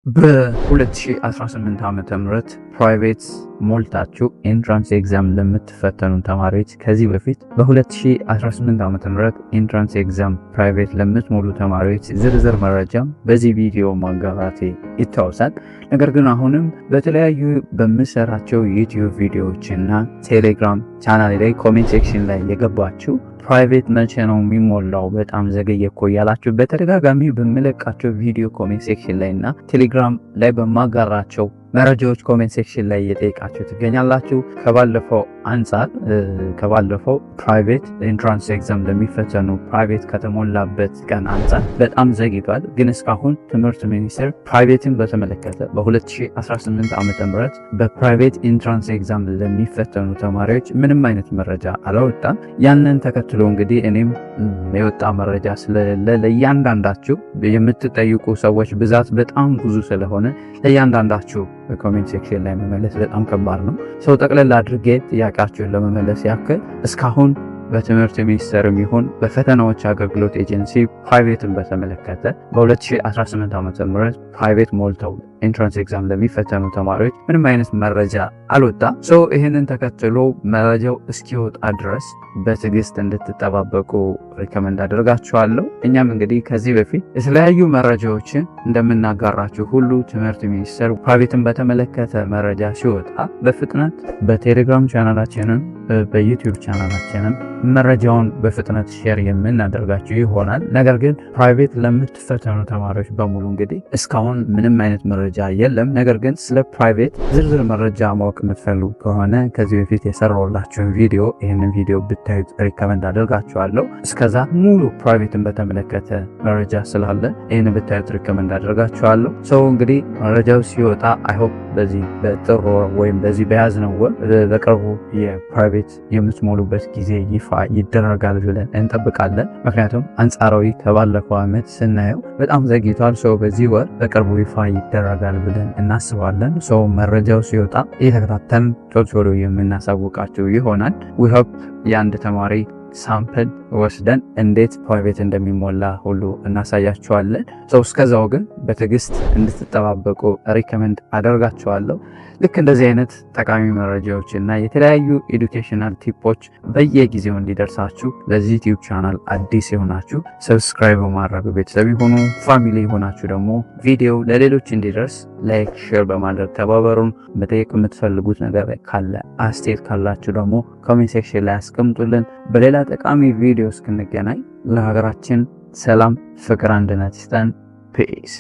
በ2018 ዓመተ ምህረት ፕራይቬት ሞልታችሁ ኤንትራንስ ኤግዛም ለምትፈተኑ ተማሪዎች ከዚህ በፊት በ2018 ዓመተ ምህረት ኤንትራንስ ኤግዛም ፕራይቬት ለምትሞሉ ተማሪዎች ዝርዝር መረጃ በዚህ ቪዲዮ ማጋራቴ ይታወሳል። ነገር ግን አሁንም በተለያዩ በምሰራቸው ዩቲዩብ ቪዲዮዎች እና ቴሌግራም ቻናል ላይ ኮሜንት ሴክሽን ላይ የገባችሁ ፕራይቬት መቼ ነው የሚሞላው በጣም ዘገየ እኮ ያላችሁ በተደጋጋሚ በምለቃቸው ቪዲዮ ኮሜንት ሴክሽን ላይ እና ቴሌግራም ላይ በማጋራቸው መረጃዎች ኮሜንት ሴክሽን ላይ እየጠየቃችሁ ትገኛላችሁ። ከባለፈው ፕራይቬት ኤንትራንስ ኤግዛም ለሚፈተኑ ፕራይቬት ከተሞላበት ቀን አንጻር በጣም ዘግይቷል። ግን እስካሁን ትምህርት ሚኒስቴር ፕራይቬትን በተመለከተ በ2018 ዓመተ ምህረት በፕራይቬት ኤንትራንስ ኤግዛም ለሚፈተኑ ተማሪዎች ምንም አይነት መረጃ አላወጣም። ያንን ተከትሎ እንግዲህ እኔም የወጣ መረጃ ስለሌለ ለእያንዳንዳችሁ የምትጠይቁ ሰዎች ብዛት በጣም ብዙ ስለሆነ ለእያንዳንዳችሁ በኮሜንት ሴክሽን ላይ መመለስ በጣም ከባድ ነው። ሰው ጠቅለል አድርጌ ጥያቄያችሁን ለመመለስ ያክል እስካሁን በትምህርት ሚኒስቴርም ይሁን በፈተናዎች አገልግሎት ኤጀንሲ ፕራይቬትን በተመለከተ በ2018 ዓመተ ምህረት ፕራይቬት ሞልተው ኤንትራንስ ኤግዛም ለሚፈተኑ ተማሪዎች ምንም አይነት መረጃ አልወጣም። ይህንን ተከትሎ መረጃው እስኪወጣ ድረስ በትዕግስት እንድትጠባበቁ ሪከመንድ አደርጋችኋለሁ። እኛም እንግዲህ ከዚህ በፊት የተለያዩ መረጃዎችን እንደምናጋራችሁ ሁሉ ትምህርት ሚኒስቴር ፕራይቬትን በተመለከተ መረጃ ሲወጣ በፍጥነት በቴሌግራም ቻናላችንም በዩቲዩብ ቻናላችንም መረጃውን በፍጥነት ሼር የምናደርጋችሁ ይሆናል። ነገር ግን ፕራይቬት ለምትፈተኑ ተማሪዎች በሙሉ እንግዲህ እስካሁን ምንም አይነት መረጃ የለም። ነገር ግን ስለ ፕራይቬት ዝርዝር መረጃ ማወቅ የምትፈልጉ ከሆነ ከዚህ በፊት የሰራሁላችሁን ቪዲዮ ይህንን ቪዲዮ ብታዩት ሪከመንድ አደርጋችኋለሁ። እስከዛ ሙሉ ፕራይቬትን በተመለከተ መረጃ ስላለ ይህን ብታዩት ሪከመንድ አደርጋችኋለሁ። እንግዲህ መረጃው ሲወጣ አይሆፕ በዚህ በጥር ወይም በዚህ በያዝነው ወር በቅርቡ የፕራይቬት የምትሞሉበት ጊዜ ይፋ ይደረጋል ብለን እንጠብቃለን። ምክንያቱም አንጻራዊ ከባለፈው ዓመት ስናየው በጣም ዘግይቷል። በዚህ ወር በቅርቡ ይፋ ይደረጋል ብለን እናስባለን። መረጃው ሲወጣ እየተከታተልን ቶሎ የምናሳውቃቸው ይሆናል። ዊ ሆፕ የአንድ ተማሪ ሳምፕል ወስደን እንዴት ፕራይቬት እንደሚሞላ ሁሉ እናሳያችኋለን። እስከዛው ግን በትዕግስት እንድትጠባበቁ ሪከመንድ አደርጋችኋለሁ። ልክ እንደዚህ አይነት ጠቃሚ መረጃዎች እና የተለያዩ ኤዱኬሽናል ቲፖች በየጊዜው እንዲደርሳችሁ ለዚህ ዩቲዩብ ቻናል አዲስ የሆናችሁ ሰብስክራይብ በማድረግ ቤተሰብ የሆኑ ፋሚሊ የሆናችሁ ደግሞ ቪዲዮ ለሌሎች እንዲደርስ ላይክ፣ ሼር በማድረግ ተባበሩን። መጠየቅ የምትፈልጉት ነገር ካለ አስተያየት ካላችሁ ደግሞ ኮሜንት ሴክሽን ላይ አስቀምጡልን። በሌላ ጠቃሚ ቪዲዮ እስክንገናኝ ለሀገራችን ሰላም፣ ፍቅር፣ አንድነት ይስጠን። ፒስ